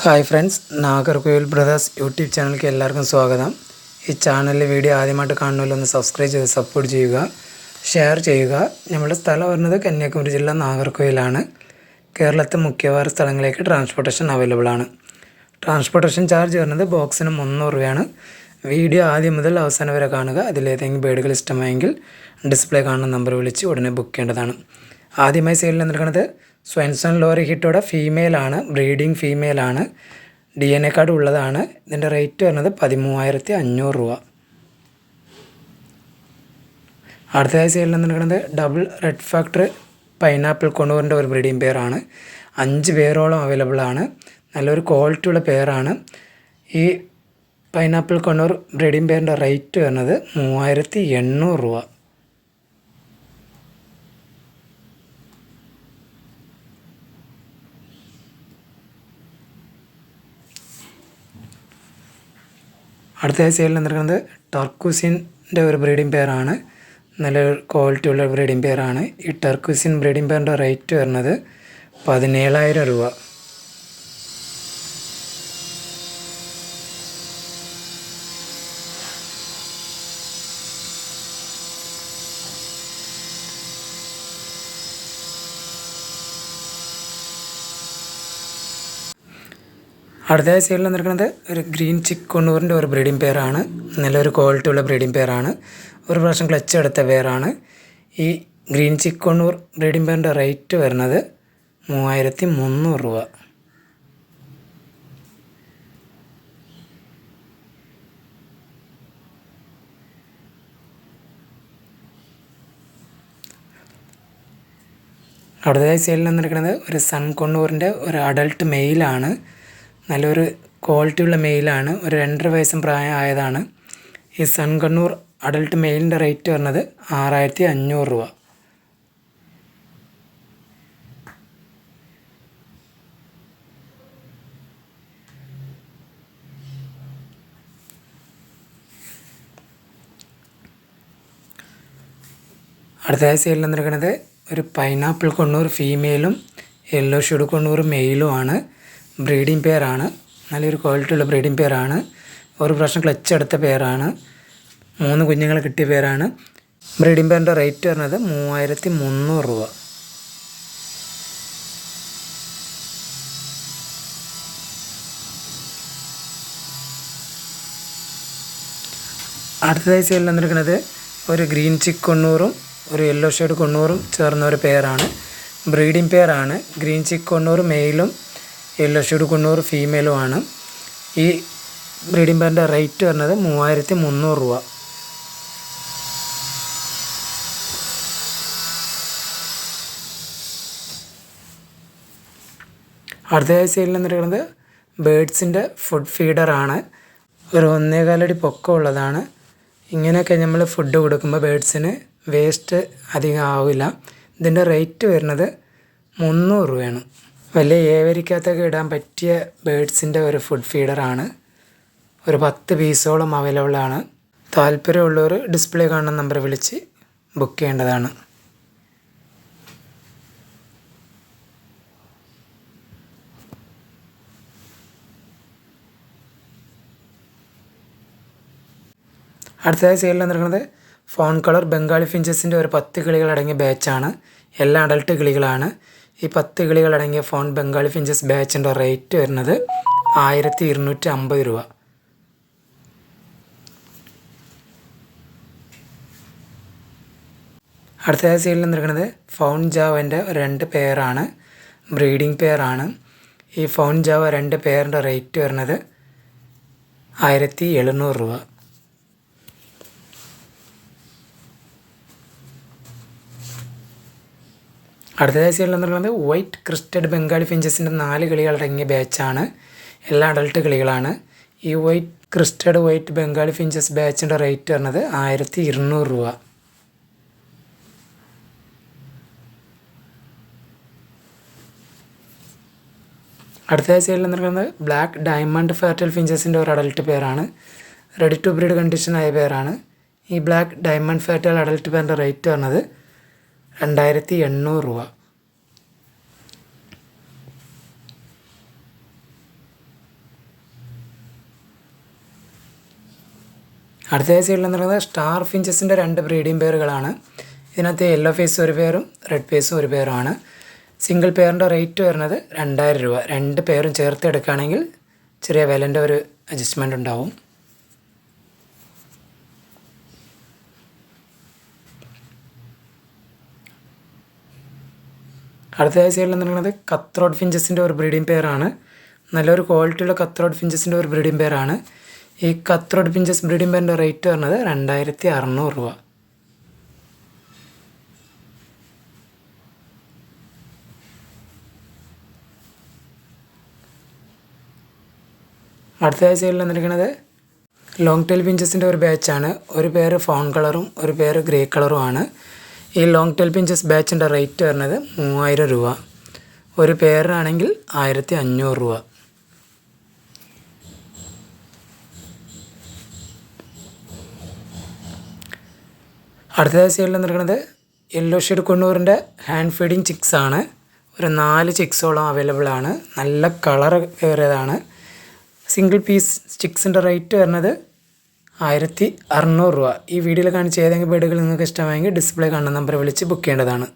Hi friends, Nagercoil brothers YouTube ചാനലിലേക്ക് എല്ലാവർക്കും സ്വാഗതം. ഈ ചാനലിലെ വീഡിയോ ആദ്യമായിട്ട് കാണുന്നതിലൊന്ന് സബ്സ്ക്രൈബ് ചെയ്ത് സപ്പോർട്ട് ചെയ്യുക, ഷെയർ ചെയ്യുക. നമ്മുടെ സ്ഥലം വരുന്നത് കന്യാകുമാരി ജില്ല നാഗർകോവിലാണ്. കേരളത്തെ മുഖ്യവാര സ്ഥലങ്ങളിലേക്ക് ട്രാൻസ്പോർട്ടേഷൻ അവൈലബിൾ ആണ്. ട്രാൻസ്പോർട്ടേഷൻ ചാർജ് വരുന്നത് ബോക്സിന് 300 രൂപയാണ്. വീഡിയോ ആദ്യം മുതൽ അവസാനം വരെ കാണുക. അതിലേതെങ്കിലും ബേഡുകൾ ഇഷ്ടമായെങ്കിൽ ഡിസ്പ്ലേ കാണുന്ന നമ്പർ വിളിച്ച് ഉടനെ ബുക്ക് ചെയ്യേണ്ടതാണ്. ആദ്യമായി സെയിലിൽ നിൽക്കുന്നത് സ്വെൻസൺ ലോറി ഹിറ്റോടെ ഫീമെയിലാണ്, ബ്രീഡിംഗ് ഫീമെയിലാണ്, DNA കാർഡ് ഉള്ളതാണ്. ഇതിൻ്റെ റേറ്റ് വരുന്നത് 13,500 രൂപ. അടുത്തതായി സെയിലിൽ നിൽക്കുന്നത് ഡബിൾ റെഡ് ഫാക്ടർ പൈനാപ്പിൾ കൊണൂറിൻ്റെ ഒരു ബ്രീഡിംഗ് പെയറാണ്. 5 പേരോളം അവൈലബിൾ ആണ്. നല്ലൊരു ക്വാളിറ്റിയുള്ള പെയറാണ്. ഈ പൈനാപ്പിൾ കൊണൂർ ബ്രീഡിംഗ് പെയറിൻ്റെ റേറ്റ് വരുന്നത് 3,800 രൂപ. അടുത്തതായി സെയിലിൽ നിൽക്കുന്നത് ടർക്കുസിൻ്റെ ഒരു ബ്രീഡിംഗ് പെയറാണ്. നല്ലൊരു ക്വാളിറ്റി ഉള്ള ബ്രീഡിംഗ് പെയറാണ്. ഈ ടർക്കുസിൻ ബ്രീഡിംഗ് പെയറിൻ്റെ റേറ്റ് വരുന്നത് 17,000 രൂപ. അടുത്തതായി സൈഡിൽ നിൽക്കുന്നത് ഒരു ഗ്രീൻ ചിക്ക് കൊണ്ണൂറിൻ്റെ ഒരു ബ്രീഡിംഗ് പെയറാണ്. നല്ലൊരു ക്വാളിറ്റി ഉള്ള ബ്രീഡിംഗ് പെയറാണ്. ഒരു പ്രാവശ്യം ക്ലച്ച് എടുത്ത പെയറാണ്. ഈ ഗ്രീൻ ചിക്ക് കൊണ്ണൂർ ബ്രീഡിംഗ് പെയറിൻ്റെ റേറ്റ് വരുന്നത് 3,300 രൂപ. അടുത്തതായി സൈഡിൽ നിൽക്കുന്നത് ഒരു സൺ കൊണ്ണൂറിൻ്റെ ഒരു അഡൾട്ട് മെയിലാണ്. നല്ലൊരു ക്വാളിറ്റിയുള്ള മെയിലാണ്. ഒരു 2.5 വയസ്സും പ്രായം ആയതാണ്. ഈ സൺ കണ്ണൂർ അഡൾട്ട് മെയിലിൻ്റെ റേറ്റ് വരുന്നത് 6,500 രൂപ. അടുത്തതായി സെയിലിൽ നിൽക്കുന്നത് ഒരു പൈനാപ്പിൾ കൊണ്ണൂർ ഫീമെയിലും യെല്ലോ ഷെഡ് കൊണ്ണൂർ മെയിലുമാണ്. ബ്രീഡിംഗ് പെയറാണ്. നല്ലൊരു ക്വാളിറ്റിയുള്ള ബ്രീഡിംഗ് പെയറാണ്. ഒരു പ്രാവശ്യം ക്ലച്ച് എടുത്ത പെയറാണ്. 3 കുഞ്ഞുങ്ങൾ കിട്ടിയ പെയറാണ്. ബ്രീഡിംഗ് പെയറിൻ്റെ റേറ്റ് വരുന്നത് 3,300 രൂപ. അടുത്തതായി സെയിലിൽ നിൽക്കുന്നത് ഒരു ഗ്രീൻ ചിക്ക് കൊണ്ണൂറും ഒരു യെല്ലോ ഷെയ്ഡ് കൊണ്ണൂറും ചേർന്ന ഒരു പെയറാണ്. ബ്രീഡിംഗ് പെയറാണ്. ഗ്രീൻ ചിക്ക് കൊണ്ണൂർ മെയിലും യെല്ലോ ഷെയ്ഡ് കൊണ്ണൂർ ഫീമെയിലുമാണ്. ഈ ബ്രീഡിംഗ് പെയറിൻ്റെ റേറ്റ് വരുന്നത് 3,300 രൂപ. അടുത്തതായി സെയിലിൽ നിന്നിരിക്കുന്നത് ബേഡ്സിൻ്റെ ഫുഡ് ഫീഡറാണ്. ഒരു 1.25 അടി പൊക്കമുള്ളതാണ്. ഇങ്ങനെയൊക്കെ നമ്മൾ ഫുഡ് കൊടുക്കുമ്പോൾ ബേഡ്സിന് വേസ്റ്റ് അധികം ആവില്ല. ഇതിൻ്റെ റേറ്റ് വരുന്നത് 300 രൂപയാണ്. വലിയ ഏവരിക്കകത്തൊക്കെ ഇടാൻ പറ്റിയ ബേഡ്സിൻ്റെ ഒരു ഫുഡ് ഫീഡറാണ്. ഒരു 10 പീസോളം അവൈലബിൾ ആണ്. താല്പര്യമുള്ളവർ ഡിസ്പ്ലേ കാണുന്ന നമ്പർ വിളിച്ച് ബുക്ക് ചെയ്യേണ്ടതാണ്. അടുത്തതായി സെയിലിൽ നിൽക്കുന്നത് ഫോൺ കളർ ബംഗാളി ഫിഞ്ചസിൻ്റെ ഒരു 10 കിളികൾ അടങ്ങിയ ബാച്ചാണ്. എല്ലാ അഡൾട്ട് കിളികളാണ്. ഈ 10 കിളികൾ അടങ്ങിയ ഫോൺ ബംഗാളി ഫിഞ്ചസ് ബാച്ചിൻ്റെ റേറ്റ് വരുന്നത് 1,250 രൂപ. അടുത്തതായി സെയിലിൽ നിൽക്കുന്നത് ഫൗൺ ജാവൻ്റെ 2 പെയറാണ്. ബ്രീഡിംഗ് പെയറാണ്. ഈ ഫൗൺ ജാവ 2 പെയറിൻ്റെ റേറ്റ് വരുന്നത് 1,700 രൂപ. അടുത്തതായി സെയിലിൽ നിൽക്കുന്നത് വൈറ്റ് ക്രിസ്റ്റഡ് ബംഗാളി ഫിഞ്ചസിൻ്റെ 4 കിളികളടങ്ങിയ ബാച്ചാണ്. എല്ലാ അഡൾട്ട് കിളികളാണ്. ഈ ക്രിസ്റ്റഡ് വൈറ്റ് ബംഗാളി ഫിഞ്ചസ് ബാച്ചിൻ്റെ റേറ്റ് വരുന്നത് 1,200 രൂപ. അടുത്തതായി സെയിലിൽ നിൽക്കുന്നത് ബ്ലാക്ക് ഡയമണ്ട് ഫാറ്റൽ ഫിഞ്ചസിൻ്റെ ഒരു അഡൾട്ട് പെയറാണ്. റെഡി ടു ബ്രീഡ് കണ്ടീഷനായ പെയറാണ്. ഈ ബ്ലാക്ക് ഡയമണ്ട് ഫാറ്റൽ അഡൾട്ട് പെയറിൻ്റെ റേറ്റ് വരുന്നത് 2,800 രൂപ. അടുത്ത സൈഡിലെന്ന് പറയുന്നത് സ്റ്റാർ ഫിഞ്ചസിൻ്റെ 2 ബ്രീഡിംഗ് പെയറുകളാണ്. ഇതിനകത്ത് യെല്ലോ ഫേസ് ഒരു പെയറും റെഡ് ഫേസും ഒരു പെയറുമാണ്. സിംഗിൾ പെയറിൻ്റെ റേറ്റ് വരുന്നത് 2000 രൂപ. 2 പെയറും ചേർത്ത് എടുക്കുകയാണെങ്കിൽ ചെറിയ വിലൻ്റെ ഒരു അഡ്ജസ്റ്റ്മെൻ്റ് ഉണ്ടാവും. അടുത്ത സൈഡിലെന്ന് പറയുന്നത് കത്രോഡ് ഫിഞ്ചസിൻ്റെ ഒരു ബ്രീഡിംഗ് പെയറാണ്. നല്ലൊരു ക്വാളിറ്റിയുള്ള കത്രോഡ് ഫിഞ്ചസിൻ്റെ ഒരു ബ്രീഡിംഗ് പെയറാണ്. ഈ കത്രോഡ് ഫിഞ്ചസ് ബ്രീഡിംഗ് പെയറിൻ്റെ റേറ്റ് വരുന്നത് 2600 രൂപ. അടുത്ത സൈഡിൽ വന്നിരിക്കുന്നത് ലോങ് ടെയിൽ ഫിഞ്ചസിൻ്റെ ഒരു ബാച്ചാണ്. ഒരു പേര് ഫൗൺ കളറും ഒരു പേര് ഗ്രേ കളറുമാണ്. ഈ ലോങ് ടെയിൽ ഫിഞ്ചസ് ബാച്ചിൻ്റെ റേറ്റ് വരുന്നത് 3000 രൂപ. ഒരു പേരാണെങ്കിൽ 1500 രൂപ. അടുത്ത സൈഡിൽ നിന്നിരിക്കുന്നത് യെല്ലോ ഷെയ്ഡ് കൊണ്ണൂറിൻ്റെ ഹാൻഡ് ഫീഡിങ് ചിക്സ് ആണ്. ഒരു 4 ചിക്സോളം അവൈലബിൾ ആണ്. നല്ല കളർ കയറിയതാണ്. സിംഗിൾ പീസ് ചിക്സിൻ്റെ റേറ്റ് വരുന്നത് 1600 രൂപ. ഈ വീഡിയോയിൽ കാണിച്ച ഏതെങ്കിലും ബേഡുകൾ നിങ്ങൾക്ക് ഇഷ്ടമായെങ്കിൽ ഡിസ്പ്ലേ കാണുന്ന നമ്പർ വിളിച്ച് ബുക്ക് ചെയ്യേണ്ടതാണ്.